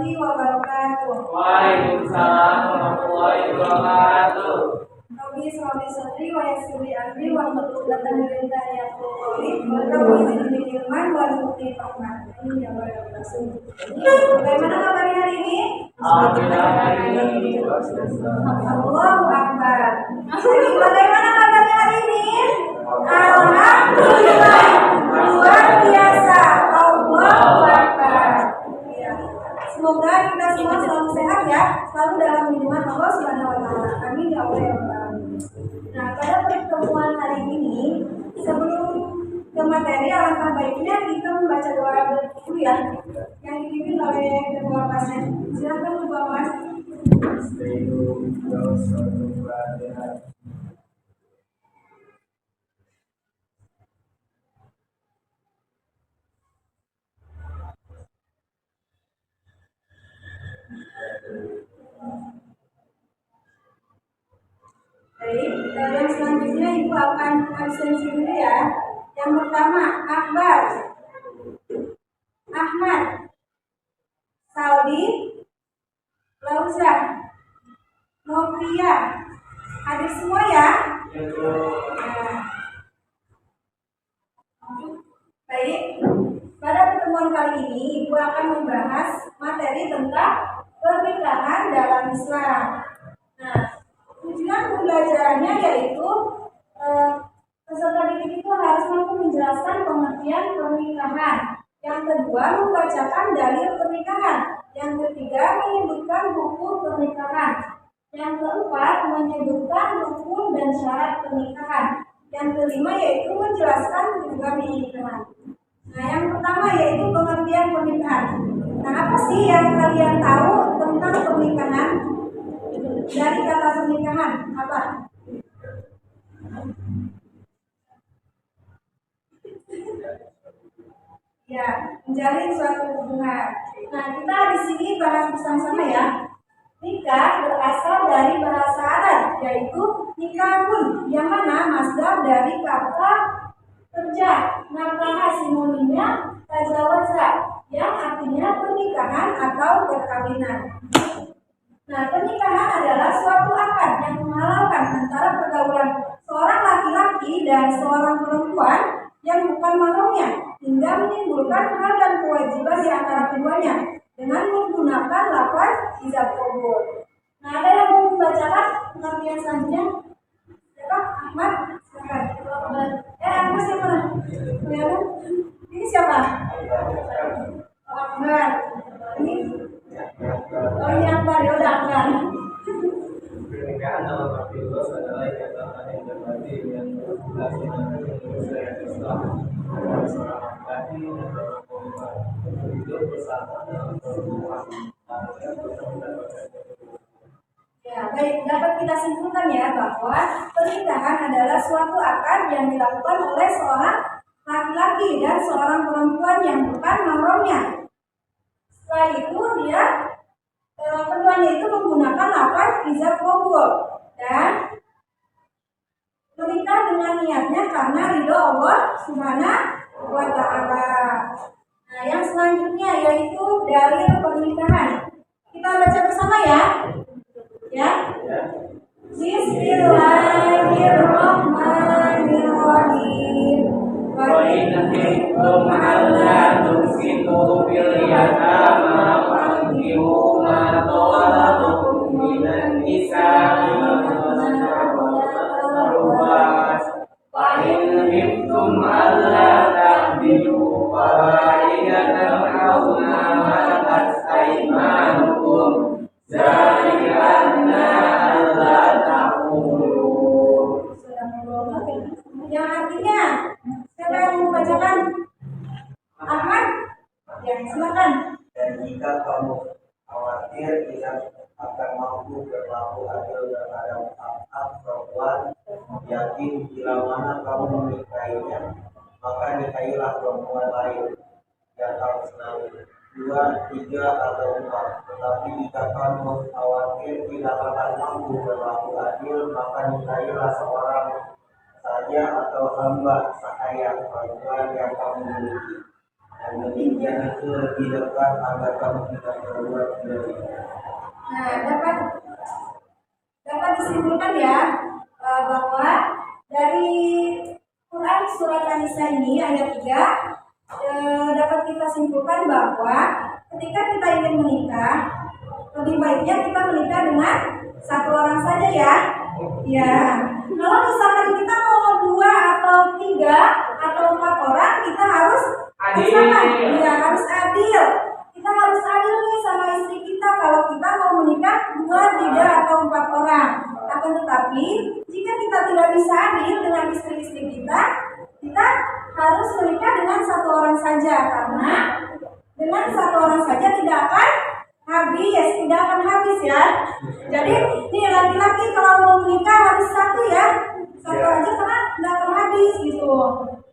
warahmatullahi wabarakatuh. Waalaikumsalam warahmatullahi wabarakatuh. Rabbi sholli sadri wa yassir li amri wa hlul 'uqdatam min lisani yafqahu qawli. Rabbi zidni ilman warzuqni fahman. Amin ya rabbal alamin. Bagaimana kabarnya hari ini? Allahu Akbar. Jadi bagaimana kabarnya hari ini? Alhamdulillah. Luar biasa. Allahu Akbar. Ya. Semoga kita semua selalu sehat ya, selalu dalam lindungan Allah Subhanahu wa taala. Amin ya Allah ya Rabbal alamin. Nah, pada pertemuan hari ini, sebelum ke materi, alangkah baiknya kita membaca doa dulu ya, yang dipimpin oleh Ketua Pasien. Silakan Ketua Mas. Baik, yang selanjutnya Ibu akan absensi dulu ya. Yang pertama, Akbar, Ahmad, Saudi, Lauza, Novia. Hadir semua ya? Nah. Baik, pada pertemuan kali ini Ibu akan membahas materi tentang pernikahan dalam Islam. Nah, tujuan pembelajarannya yaitu peserta didik itu harus mampu menjelaskan pengertian pernikahan. Yang kedua, membacakan dalil pernikahan. Yang ketiga, menyebutkan hukum pernikahan. Yang keempat, menyebutkan rukun dan syarat pernikahan. Yang kelima yaitu menjelaskan tujuan pernikahan. Nah, yang pertama yaitu pengertian pernikahan. Nah, apa sih yang kalian tahu tentang pernikahan? Dari kata pernikahan apa? Ya, menjalin suatu hubungan. Nah, kita di sini bahas bersama-sama ya. Nikah berasal dari bahasa Arab, yaitu nikahun, yang mana masdar dari kata kerja. Nakaha sinonimnya tazawaja, yang artinya pernikahan atau perkawinan. Nah, pernikahan adalah suatu akad yang menghalalkan antara pergaulan seorang laki-laki dan seorang perempuan yang bukan mahramnya, hingga menimbulkan hak dan kewajiban di antara keduanya dengan menggunakan lafaz ijab qabul. Nah, ada yang mau membacakan pengertian selanjutnya? Siapa? Ahmad? Silakan. Ahmad siapa? Kelihatan? Ini siapa? Ahmad. Ini? Oh, ini Akbar, ya udah Akbar. Pernikahan dalam arti luas adalah ikatan yang berarti yang dilaksanakan Islam antara seorang laki-laki dan seorang perempuan hidup bersama dalam hubungan. Ya, baik, dapat kita simpulkan ya bahwa pernikahan adalah suatu akad yang dilakukan oleh seorang laki-laki dan seorang perempuan yang bukan mahramnya. Setelah itu dia keduanya itu menggunakan lafaz ijab qabul dan menikah dengan niatnya karena ridho Allah Subhanahu wa taala. Nah, yang selanjutnya yaitu dalil pernikahan. Kita baca bersama ya. Ya. Bismillahirrahmanirrahim. Wa in khiftum alla tuksitu fil yatama fankihu ma talaqtum minan nisa'i wa in khiftum alla ta'dilu fawahidatan aw ma malakat aymanukum zalika anna alla ta'qulu. Yang artinya, siapa yang mau bacakan? Ahmad? Ya, silakan. Dan jika kamu khawatir tidak akan mampu berlaku adil terhadap hak perempuan, yakin bila mana kamu menikahinya, maka nikahilah perempuan lain yang kamu senangi, 2, 3, atau 4. Tetapi jika kamu khawatir tidak akan mampu berlaku adil, maka nikahilah seorang saja atau hamba sahaya perempuan yang kamu miliki. dan demikian itu lebih dekat agar kamu tidak berbuat demikian. Nah, dapat disimpulkan ya bahwa dari Quran surat An-Nisa ini ayat 3 dapat kita simpulkan bahwa ketika kita ingin menikah, lebih baiknya kita menikah dengan satu orang saja ya. Ya, kalau misalkan kita mau 2 atau 3 atau 4 orang, kita harus Adil. Ya, harus adil. Kita harus adil nih sama istri kita kalau kita mau menikah 2, 3 atau 4 orang. Akan tetapi jika kita tidak bisa adil dengan istri-istri kita, kita harus menikah dengan satu orang saja, karena dengan satu orang saja tidak akan habis ya. Jadi nih laki-laki kalau mau menikah harus satu ya, satu aja karena tidak akan habis gitu.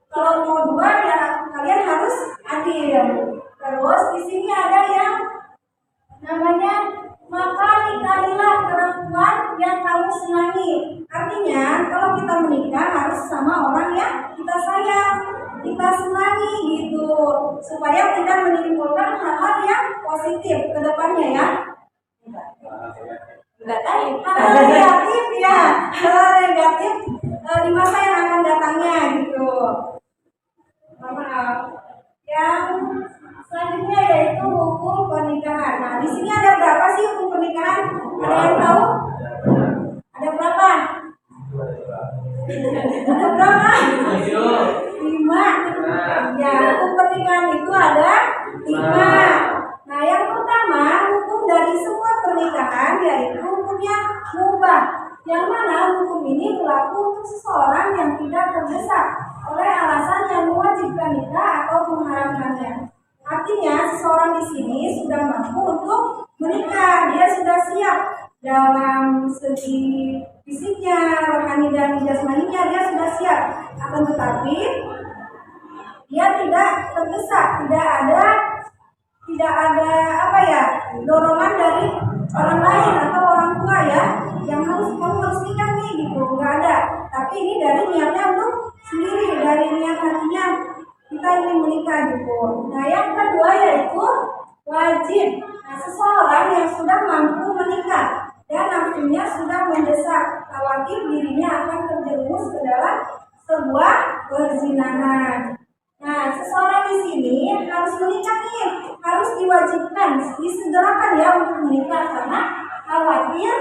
Kalau mau 2 ya kalian harus adil. Terus di sini ada yang namanya maka nikahilah perempuan yang kamu senangi. Artinya kalau kita menikah harus sama orang yang kita sayang, kita senangi gitu, supaya tidak menimbulkan hal-hal yang positif ke depannya ya. Enggak tahu. Hal negatif ya, hal negatif di masa yang akan datangnya gitu. Maaf. Yang selanjutnya yaitu hukum pernikahan. Nah, di sini ada berapa sih hukum pernikahan? Ada yang tahu? Ada berapa? Ada berapa? 5. Ya, hukum pernikahan itu ada 5. Nah, yang pertama hukum dari semua pernikahan yaitu hukumnya mubah. Yang mana hukum ini berlaku untuk seseorang yang tidak terdesak oleh alasan yang mewajibkan nikah atau mengharamkannya. Artinya seseorang di sini sudah mampu untuk menikah, dia sudah siap dalam segi fisiknya, rohani dan jasmaninya dia sudah siap. Akan tetapi dia tidak terdesak, tidak ada dorongan dari orang lain atau orang tua ya, yang kamu harus nikah nih gitu, nggak ada. Tapi ini dari niatnya untuk sendiri, dari niat hatinya kita ingin menikah gitu. Nah, yang kedua yaitu wajib. Nah, seseorang yang sudah mampu menikah dan nafsunya sudah mendesak, khawatir dirinya akan terjerumus ke dalam sebuah perzinahan. Nah, seseorang di sini harus menikah nih, harus diwajibkan, disegerakan ya untuk menikah karena khawatir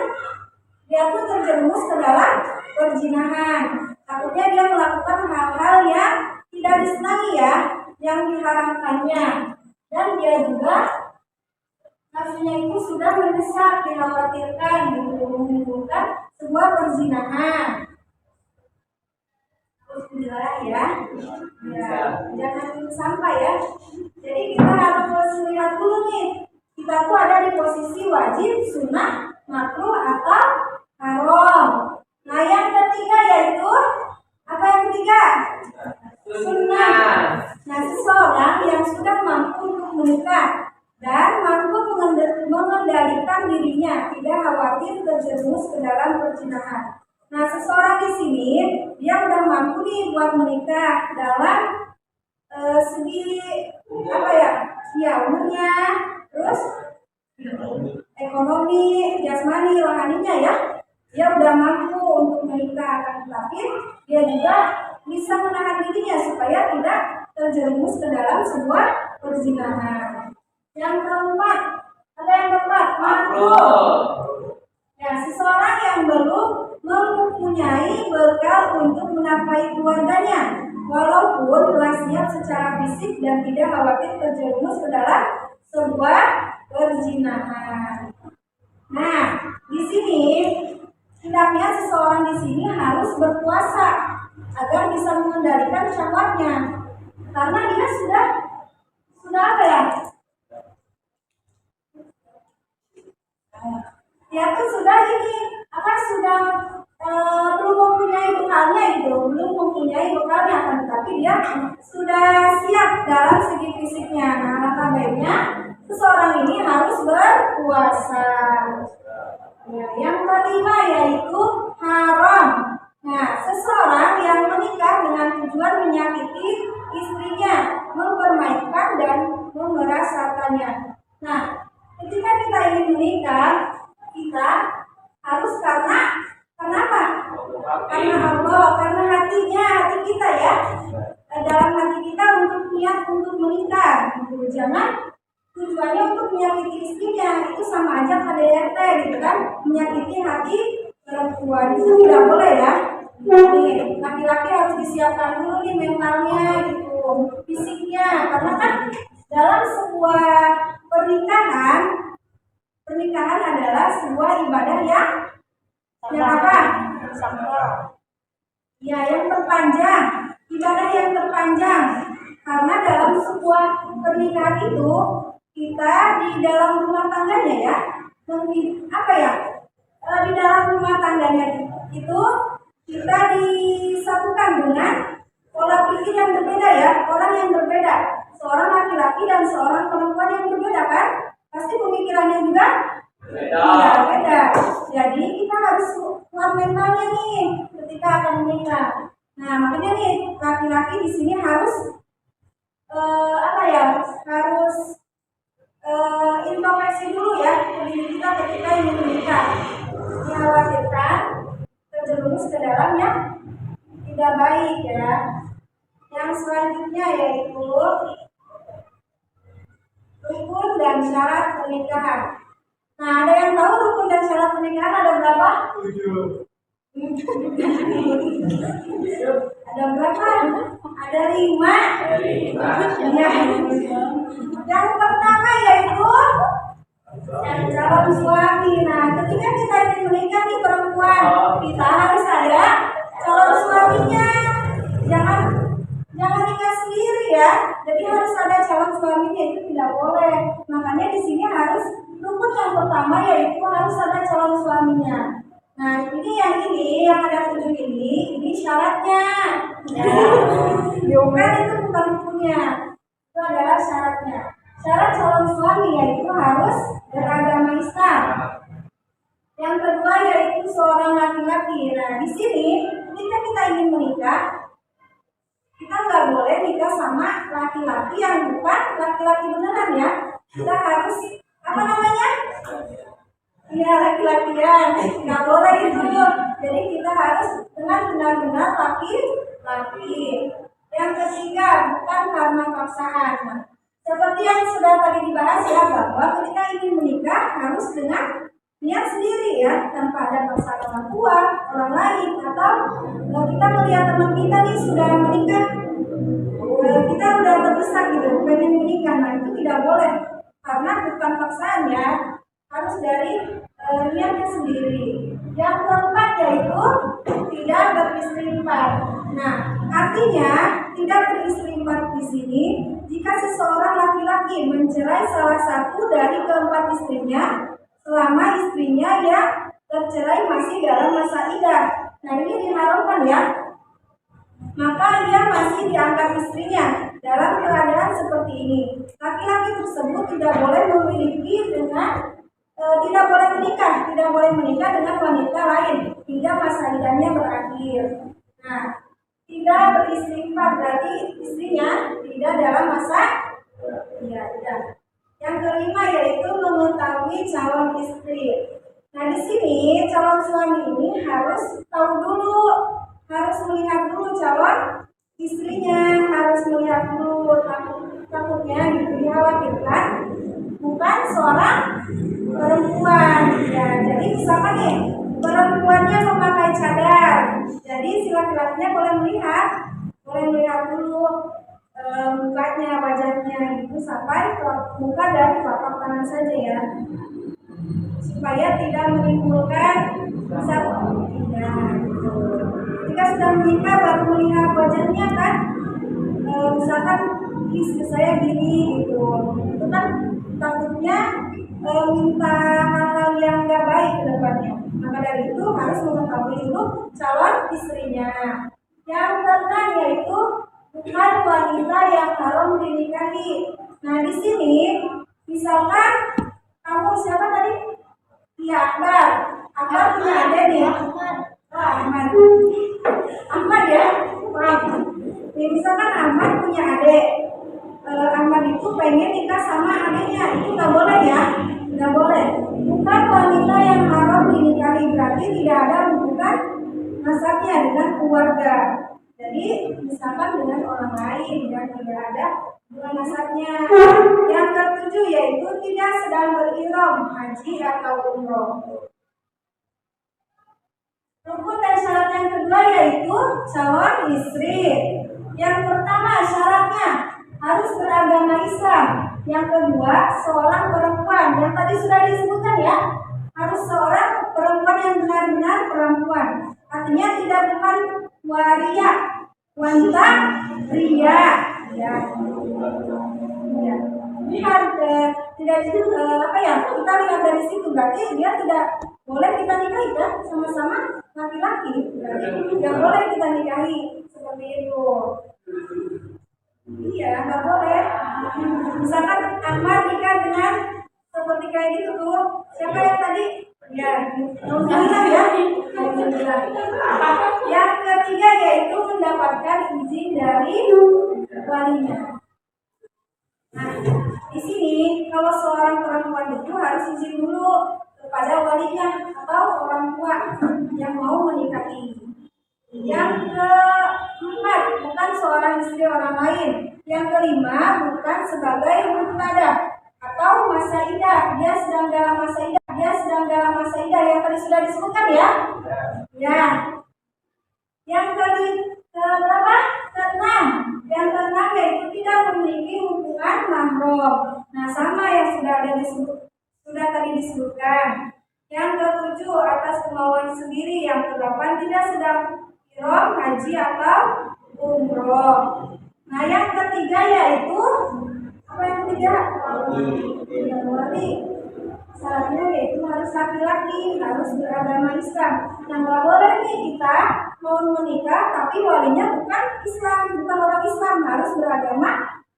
dia tuh terjerumus ke dalam perzinahan. Takutnya dia melakukan hal-hal yang tidak disenangi ya, yang diharamkannya, dan dia juga nafsunya itu sudah mendesak, dikhawatirkan gitu, menimbulkan sebuah perzinahan. Ya, jangan sampai ya. Jadi kita harus melihat dulu nih, kita tuh ada di posisi wajib, sunnah, makruh atau haram. Nah, yang ketiga yaitu apa yang ketiga? Sunnah. Nah, seseorang yang sudah mampu untuk menikah dan mampu mengendalikan dirinya, tidak khawatir terjerumus ke dalam perzinahan. Nah, seseorang di sini dia udah mampu nih buat menikah dalam segi umurnya, terus ekonomi, jasmani, rohaninya ya, dia udah mampu untuk menikah, tapi dia juga bisa menahan dirinya supaya tidak terjerumus ke dalam sebuah perzinahan. Yang keempat, ada yang keempat, makruh. Ya, seseorang yang belum mempunyai bekal untuk menafkahi keluarganya, walaupun telah siap secara fisik dan tidak khawatir terjerumus ke dalam sebuah perzinahan. Nah, di sini hendaknya seseorang di sini harus berpuasa agar bisa mengendalikan syahwatnya, karena dia sudah apa ya? Dia tuh sudah belum mempunyai bekalnya gitu, belum mempunyai bekalnya, tetapi dia sudah siap dalam segi fisiknya. Nah, alangkah baiknya seseorang ini harus berpuasa. Ya, yang kelima yaitu haram. Nah, seseorang yang menikah dengan tujuan menyakiti istrinya, mempermainkan hati kita ya, dalam hati kita untuk niat untuk menikah gitu. Jangan tujuannya untuk menyakiti istrinya, itu sama aja KDRT gitu kan, menyakiti hati perempuan, itu tidak boleh ya. Nih, laki-laki harus disiapkan dulu nih mentalnya gitu, fisiknya, karena kan dalam sebuah pernikahan adalah sebuah ibadah yang apa? Ya, yang terpanjang, ibadah yang terpanjang. Karena dalam sebuah pernikahan itu kita di dalam rumah tangganya ya, apa ya? Di dalam rumah tangganya itu kita disatukan dengan pola pikir yang berbeda ya, orang yang berbeda, seorang laki-laki dan seorang perempuan yang berbeda kan, pasti pemikirannya juga iya, beda. Jadi kita harus kuat mentalnya nih ketika akan menikah. Nah makanya nih laki-laki di sini harus apa ya, harus introspeksi dulu ya diri kita ketika ingin menikah. Dikhawatirkan terjerumus ke dalam yang tidak baik ya. Yang selanjutnya yaitu rukun dan syarat pernikahan. Nah, ada yang tahu rukun dan syarat pernikahan ada berapa? 7. Ada berapa? Ada 5. Ya. Yang pertama yaitu calon suami. Nah, ketika kita ingin menikah nih perempuan, kita harus ada calon suaminya. Jangan nikah sendiri ya. Jadi harus ada calon suaminya, itu tidak boleh. Makanya di sini harus rukun yang pertama yaitu harus ada calon suaminya. Nah, ini yang ada 7 ini syaratnya. Ya. Bukan itu bukan rukunnya. Itu adalah syaratnya. Syarat calon suami yaitu harus beragama Islam. Yang kedua yaitu seorang laki-laki. Nah, di sini ketika kita ingin menikah, kita nggak boleh nikah sama laki-laki yang bukan laki-laki beneran ya. Kita harus apa namanya? Iya, laki-lakian. Nggak boleh itu. Jadi kita harus dengan benar-benar laki-laki. Yang ketiga, bukan karena paksaan. Nah, seperti yang sudah tadi dibahas ya, bahwa ketika ingin menikah harus dengan niat sendiri ya, tanpa ada paksaan orang tua, orang lain, atau kita melihat teman kita nih sudah menikah, kita udah terdesak gitu, pengen menikah. Nah itu tidak boleh, karena bukan paksaan ya, harus dari niatnya sendiri. Yang keempat yaitu tidak beristri empat. Nah, artinya tidak beristri empat di sini jika seseorang laki-laki mencerai salah satu dari keempat istrinya selama istrinya yang tercerai masih dalam masa iddah. Nah ini diharamkan ya. Maka dia masih dianggap istrinya dalam keadaan seperti ini. Laki-laki tersebut tidak boleh tidak boleh menikah dengan wanita lain hingga masa iddahnya berakhir. Nah, tidak beristri empat berarti istrinya tidak dalam masa iddah. Yang kelima yaitu mengetahui calon istri. Nah di sini calon suami ini harus tahu dulu, harus melihat dulu calon istrinya, harus melihat dulu, takutnya gitu dikhawatirkan bukan seorang perempuan. Ya, jadi misalkan nih perempuannya memakai cadar, jadi si laki-lakinya boleh melihat dulu mukanya, wajahnya gitu sampai muka dan telapak tangan saja ya, supaya tidak menimbulkan satu gitu. Jika sudah menikah baru melihat wajahnya kan, misalkan istri saya gini gitu, itu kan takutnya minta hal-hal yang nggak baik ke depannya. Maka dari itu harus mengetahui dulu calon istrinya. Yang keenam yaitu bukan wanita yang haram dinikahi. Nah di sini misalkan kamu siapa tadi? Iya Akbar punya adik nih. Ahmad ya. Nih misalkan Ahmad punya adik. Ahmad itu pengen nikah sama adiknya, itu nggak boleh ya, nggak boleh. Bukan wanita yang haram dinikahi berarti tidak ada hubungan nasabnya dengan keluarga. misalkan dengan orang lain yang tidak ada hubungan nasabnya. Yang ketujuh yaitu tidak sedang berilham haji atau umroh. Rukun dan syarat yang kedua yaitu calon istri. Yang pertama syaratnya harus beragama Islam. Yang kedua seorang perempuan. Yang tadi sudah disebutkan ya, harus seorang perempuan yang benar-benar perempuan. Artinya tidak bukan waria, wanita pria. Ya. Bukan tidak itu kita lihat dari situ berarti dia tidak boleh kita nikahi kan, sama-sama laki-laki, berarti tidak boleh kita nikahi seperti itu. Iya, nggak boleh. Misalkan Ahmad nikah dengan seperti kayak gitu tuh, siapa yang tadi? Ya, alhamdulillah ya. Alhamdulillah. Yang ketiga yaitu mendapatkan izin dari walinya. Nah, di sini kalau seorang perempuan itu harus izin dulu kepada walinya atau orang tua yang mau menikahi. Yang keempat, bukan seorang istri orang lain. Yang kelima, bukan sebagai mubtada atau masa idah. Dia sedang dalam masa idah. Yang tadi sudah disebutkan ya. Ya. Yang keenam yaitu tidak memiliki hubungan mahram. Nah, sama yang sudah tadi disebutkan. Yang ketujuh atas kemauan sendiri. Yang kedelapan tidak sedang ihram haji atau umroh. Nah, yang ketiga yaitu apa yang ketiga? Wali. Syaratnya yaitu harus laki-laki, harus beragama Islam. Nah, nggak boleh nih kita mau menikah tapi walinya bukan Islam, bukan orang Islam, harus beragama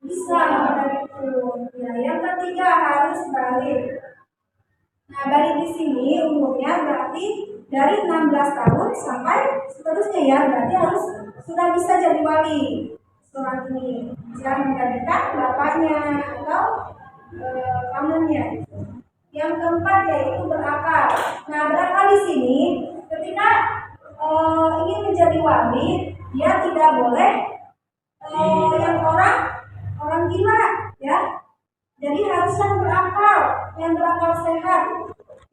Islam. Ya, yang ketiga harus balik. Nah, balik di sini umurnya berarti dari 16 tahun sampai seterusnya ya, berarti harus sudah bisa jadi wali seorang ini, yang menggantikan bapaknya atau pamannya. Yang keempat yaitu berakal. Nah, berakal di sini ketika ingin menjadi wali, dia tidak boleh yang orang gila ya. Jadi harus yang berakal sehat.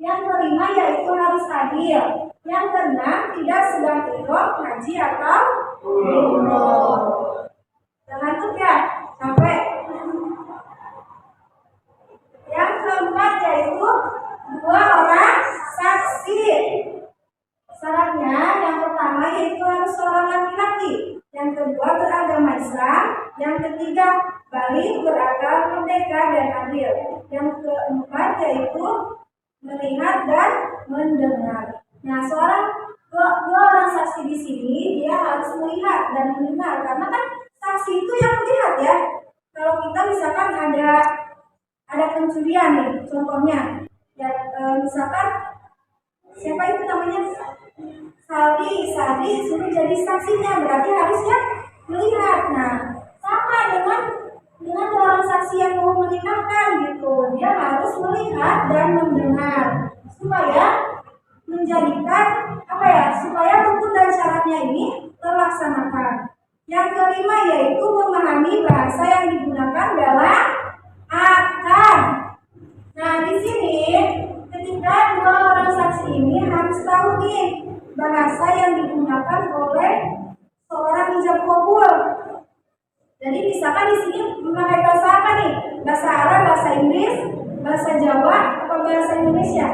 Yang kelima yaitu harus adil. Yang keenam tidak sedang ihram haji atau umroh. Jangan tuh ya, sampai. Yang keempat yaitu 2 orang saksi. Syaratnya yang pertama yaitu harus seorang laki-laki, yang kedua beragama Islam, yang ketiga balik, berakal, merdeka dan adil, yang keempat yaitu melihat dan mendengar. Nah, dua orang saksi di sini dia harus melihat dan mendengar, karena kan saksi itu yang melihat ya. Kalau kita misalkan ada pencurian nih, contohnya ya, misalkan siapa itu namanya Saldi suruh jadi saksinya, berarti harusnya melihat. Nah, sama dengan 2 orang saksi yang mau menikahkan gitu, dia harus melihat dan mendengar supaya menjadikan supaya rukun dan syaratnya ini terlaksanakan. Yang kelima yaitu memahami bahasa yang digunakan dalam akad. Nah, di sini ketika 2 orang saksi ini harus tahu nih bahasa yang digunakan oleh seorang ijab qabul. Jadi misalkan di sini memakai bahasa apa nih? Bahasa Arab, bahasa Inggris, bahasa Jawa, atau bahasa Indonesia?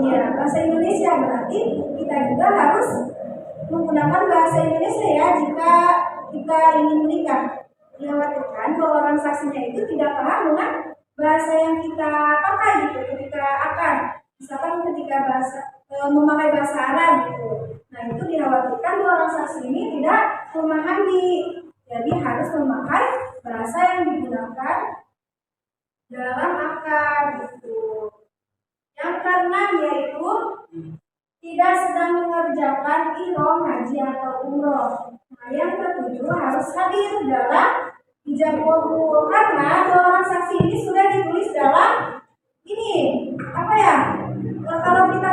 Iya, bahasa Indonesia. Berarti kita juga harus menggunakan bahasa Indonesia ya jika kita ingin menikah. Dikhawatirkan bahwa orang saksinya itu tidak paham dengan bahasa yang kita pakai gitu ketika akan, misalkan ketika memakai bahasa Arab gitu. Nah, itu dikhawatirkan bahwa orang saksi ini tidak memahami. Jadi harus memakai bahasa yang digunakan dalam akad gitu. Yang keenam yaitu tidak sedang mengerjakan ihram haji atau umroh. Nah, yang ketujuh harus hadir dalam ijab qabul, karena 2 orang saksi ini sudah ditulis dalam ini kalau kita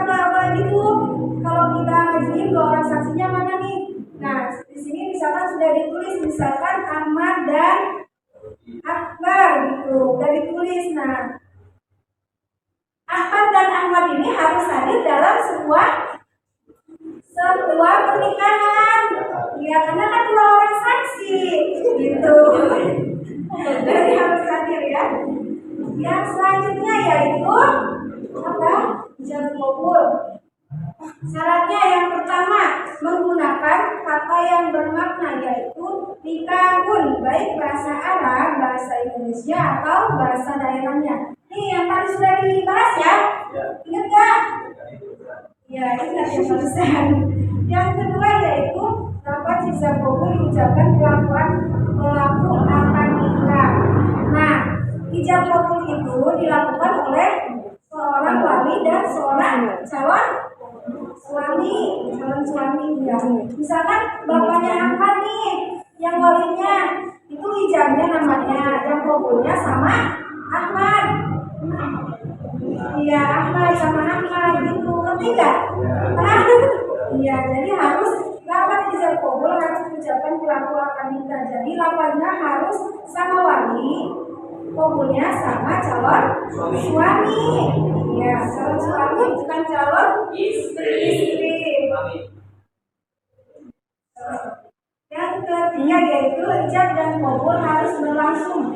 kalau kita ngajuin 2 orang saksinya mana nih? Nah, di sini misalkan sudah ditulis misalkan Ahmad dan Akbar gitu, udah ditulis. Nah, Ahmad dan Ahmad ini harus hadir dalam sebuah pernikahan. Ya, karena kan dua orang saksi gitu. Jadi harus hadir ya. Yang selanjutnya yaitu apa? Ijab kabul. Syaratnya yang pertama menggunakan kata yang bermakna yaitu nikahun, baik bahasa Arab, bahasa Indonesia atau bahasa daerahnya. Ini yang tadi sudah dibahas ya. Ingat gak? Ya, ingat yang barusan. Yang kedua yaitu dapat ijab kabul diucapkan pelaku akan nikah. Nah, ijab kabul itu dilakukan oleh seorang wali dan seorang calon suami ya. Misalkan bapaknya Ahmad nih, yang walinya itu ijabnya namanya, yang kabulnya sama Ahmad. Iya, Ahmad sama Ahmad gitu, ngerti nggak? Iya, jadi harus lapan ijab kabul harus diucapkan pelaku akan nikah. Jadi lapannya harus sama wali, kabulnya sama calon suami. Ya, calon suami bukan calon istri. Yang ketiga yaitu ijab dan kabul harus berlangsung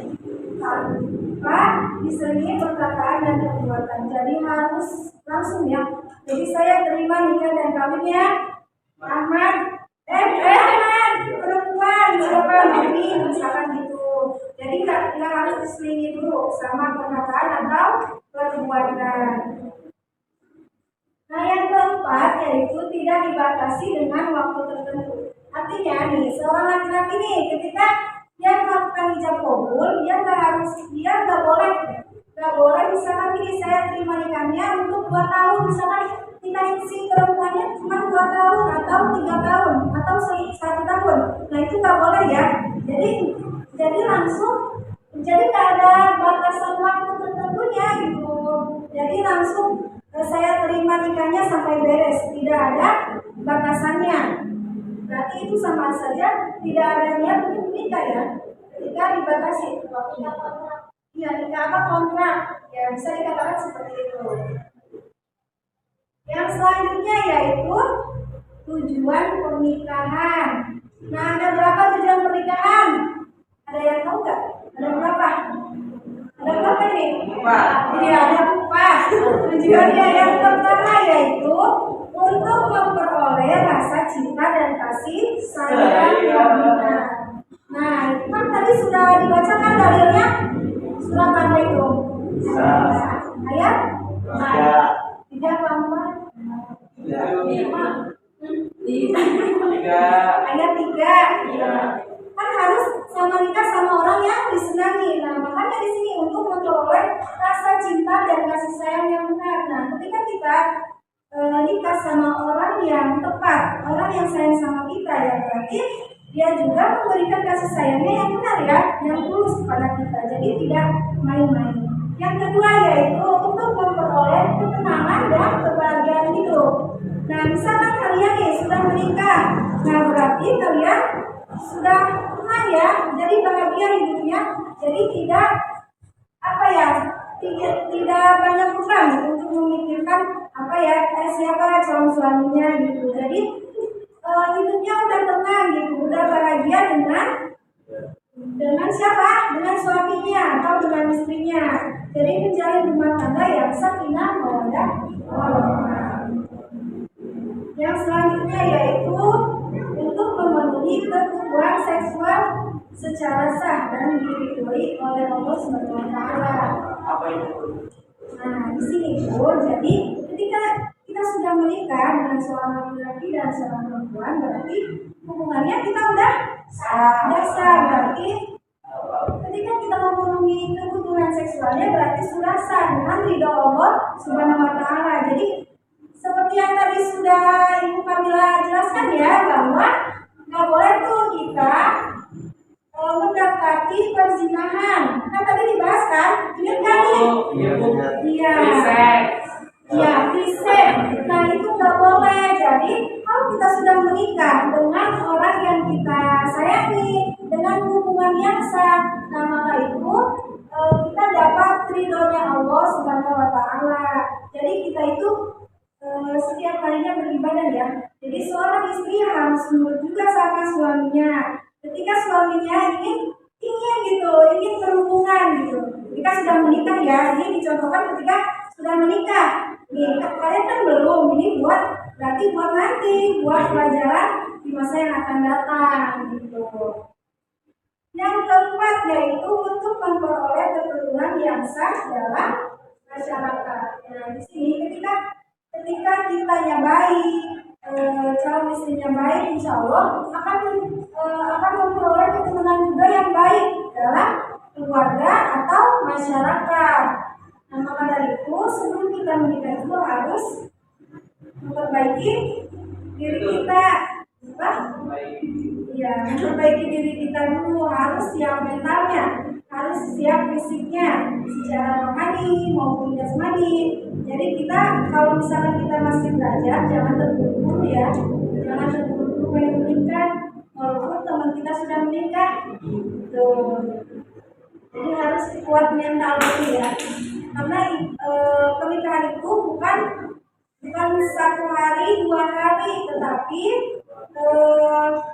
tanpa diselingi perkataan dan perbuatan. Jadi harus langsung ya. Jadi saya terima nikah dan kawinnya Ahmad perempuan Nabi misalkan gitu. Jadi nggak harus diselingi dulu sama perkataan atau perbuatan. Nah, yang keempat yaitu tidak dibatasi dengan waktu tertentu. Artinya nih, seorang laki-laki nih ketika dia melakukan ijab kabul, dia nggak boleh misalkan ini saya terima nikahnya untuk 2 tahun, misalkan nikah si perempuannya cuma 2 tahun atau 3 tahun atau 1 tahun. Nah, itu nggak boleh ya. Jadi langsung nggak ada batasan waktu tertentunya gitu. Jadi langsung saya terima nikahnya sampai beres, tidak ada batasannya. Berarti itu sama saja tidak ada niat untuk menikah ya. Ketika dibatasi waktunya. Iya, nikah apa kontrak? Ya bisa dikatakan seperti itu. Yang selanjutnya yaitu tujuan pernikahan. Nah, ada berapa tujuan pernikahan? Ada yang tahu nggak? Ada berapa? Ada berapa nih? Iya, ada 4. Tujuannya yang pertama yaitu untuk memperoleh rasa cinta dan kasih sayang yang benar. Nah, itu kan tadi sudah dibacakan dalilnya. Surat apa itu? Ayat? 3 apa 4? Ayat 3. Kan harus sama nikah sama orang yang disenangi. Nah, makanya di sini untuk memperoleh rasa cinta dan kasih sayang yang benar. Nah, ketika kita nikah sama orang yang tepat, orang yang sayang sama kita ya, berarti dia juga memberikan kasih sayangnya yang benar ya, yang tulus kepada kita. Jadi tidak main-main. Yang kedua yaitu untuk memperoleh ketenangan dan kebahagiaan hidup. Nah, misalkan kalian nih sudah menikah, nah berarti kalian sudah tenang ya, jadi bahagia hidupnya. Jadi tidak tidak banyak beban untuk memikirkan siapa calon suaminya gitu. Jadi hidupnya udah tenang gitu, udah bahagia dengan siapa? Dengan suaminya atau dengan istrinya. Jadi menjalin rumah tangga yang sakinah mawaddah warahmah. Yang selanjutnya yaitu untuk memenuhi kebutuhan seksual secara sah dan diridhoi oleh Allah Subhanahu wa taala. Apa itu? Nah, di sini pun jadi ketika kita sudah menikah dengan seorang laki-laki dan seorang perempuan, berarti hubungannya kita udah sah. Berarti ketika kita memenuhi kebutuhan seksualnya berarti sudah sah dengan ridho Allah Subhanahu wa taala. Jadi seperti yang tadi sudah Ibu Kamila jelaskan ya, bahwa nggak boleh tuh kita mendapati perzinahan. Kan tadi dibahas kan? Ingat kan nih? Iya. Iya, fisik. Nah, itu nggak boleh. Jadi kalau kita sudah menikah dengan orang yang kita sayangi, suaminya. Ketika suaminya ingin berhubungan gitu. Ketika sudah menikah ya, ini dicontohkan ketika sudah menikah. Nih, kalian kan belum, ini berarti buat nanti, buat pelajaran di masa yang akan datang gitu. Yang keempat yaitu untuk memperoleh keturunan yang sah dalam masyarakat. Nah, di sini ketika kitanya baik, calon istrinya baik, insya Allah akan memperoleh keturunan juga yang baik dalam keluarga atau masyarakat. Nah, maka dari itu sebelum kita menikah itu harus memperbaiki diri kita, apa? Ya, memperbaiki diri kita dulu, harus siap mentalnya, harus siap fisiknya, secara rohani maupun jasmani. Jadi kita kalau misalkan kita masih belajar, jangan terburu-buru ya, jangan terburu-buru pengen menikah, walaupun teman kita sudah menikah. Tuh. Jadi harus kuat mental dulu ya, karena pernikahan itu bukan 1 hari 2 hari, tetapi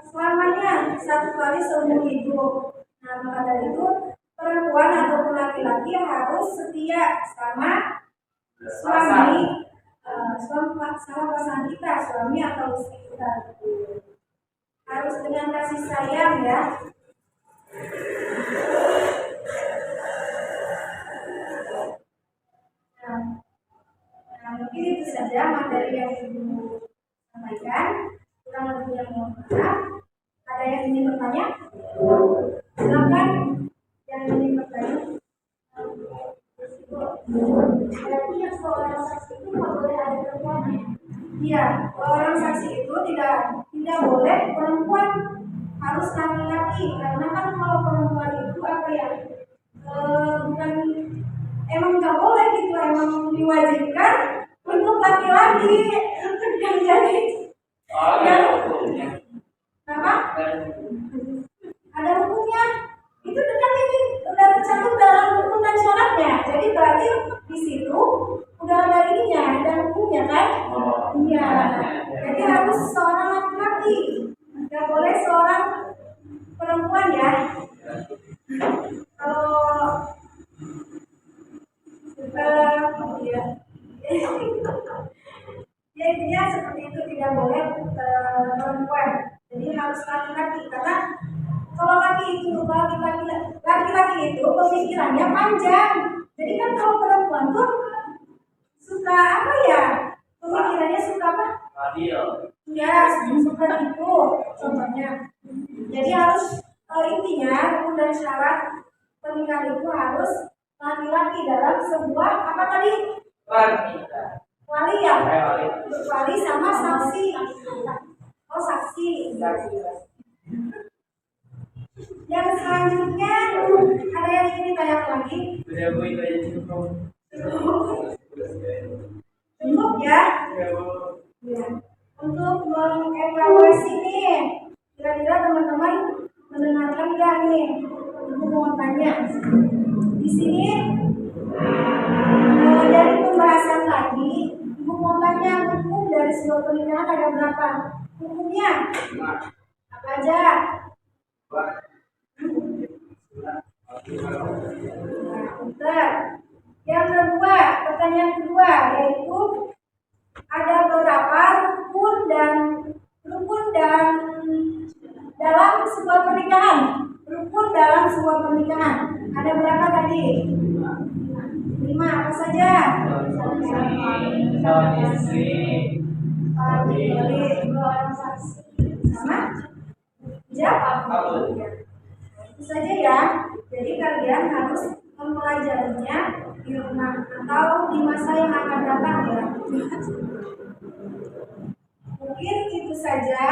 selamanya 1 kali seumur hidup. Nah, maka dari itu perempuan ataupun laki-laki harus setia sama suami, sama pasangan kita, suami atau istri kita. Harus dengan kasih sayang ya. Nah, mungkin itu saja materi yang Ibu sampaikan. Kurang lebihnya mohon maaf. Ada yang ingin bertanya? Silakan yang ingin bertanya. Berarti yang seorang saksi itu nggak boleh ada perempuan? Iya, orang saksi itu tidak boleh perempuan, harus laki-laki. Karena kan kalau perempuan itu apa ya? Bukan emang nggak boleh gitu, emang diwajibkan untuk laki-laki yang jadi. Apa? Ada hukumnya. Itu kan ini udah tercantum dalam hukum dan syaratnya. Jadi berarti di situ udah ada ininya, ada hukumnya kan? Iya. Jadi harus seorang laki-laki, nggak boleh seorang perempuan ya. Kalau ya intinya seperti itu, tidak boleh perempuan. Jadi harus laki-laki, karena kalau laki-laki itu pemikirannya panjang. Jadi kan kalau perempuan tuh suka apa ya? Pemikirannya suka apa? Ya, suka itu contohnya. Jadi harus intinya hukum dan syarat pernikahan itu harus laki-laki dalam sebuah apa tadi? Wali ya? Wali sama saksi. Oh, saksi. Yang selanjutnya ada yang ingin ditanyakan lagi? Cukup ya? Ya. Untuk mengevaluasi nih, kira-kira teman-teman mendengarkan nggak nih? Ibu mau tanya. Di sini dari pembahasan tadi, Ibu mau tanya hukum dari sebuah pernikahan ada berapa? Hukumnya apa aja? Nah, yang kedua, pertanyaan kedua yaitu ada berapa rukun dan dalam sebuah pernikahan? Rukun dalam sebuah pernikahan ada berapa tadi? 5, apa saja? Calon istri, orang saksi, sama? Jawab. Itu saja ya. Jadi kalian harus mempelajarinya di rumah atau di masa yang akan datang ya. Mungkin itu saja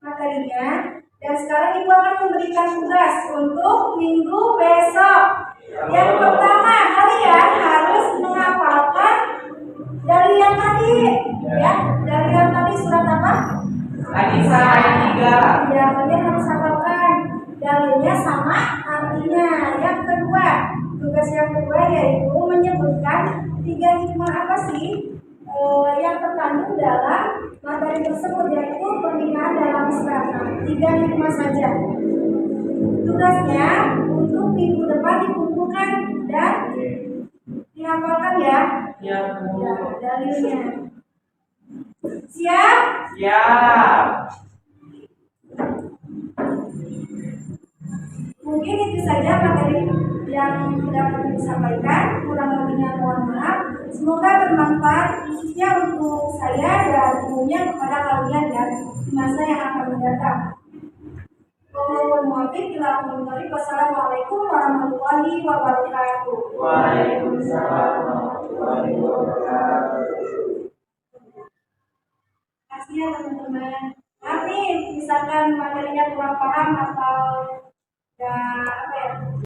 materinya. Dan sekarang Ibu akan memberikan tugas untuk minggu besok. Yang pertama, kalian harus menghafalkan dari yang tadi, ya. Dari yang tadi surat apa? An-Nisa ayat 3. Ya, kalian harus hafalkan dalilnya sama artinya. Yang kedua, tugas yang kedua yaitu menyebutkan 3 hikmah apa sih yang terkandung dalam materi tersebut, yaitu pernikahan dalam Islam. 3 hikmah saja. Tugasnya untuk minggu depan dikumpulkan dan dihafalkan ya. Ya, dalilnya. Siap? Siap. Mungkin itu saja materi yang dapat disampaikan. Kurang lebihnya mohon maaf. Semoga bermanfaat khususnya untuk saya dan umumnya kepada kalian ya di masa yang akan mendatang. Wassalamualaikum warahmatullahi wabarakatuh. Waalaikumsalam warahmatullahi wabarakatuh. Kasih ya teman-teman. Tapi misalkan materinya kurang paham atau ya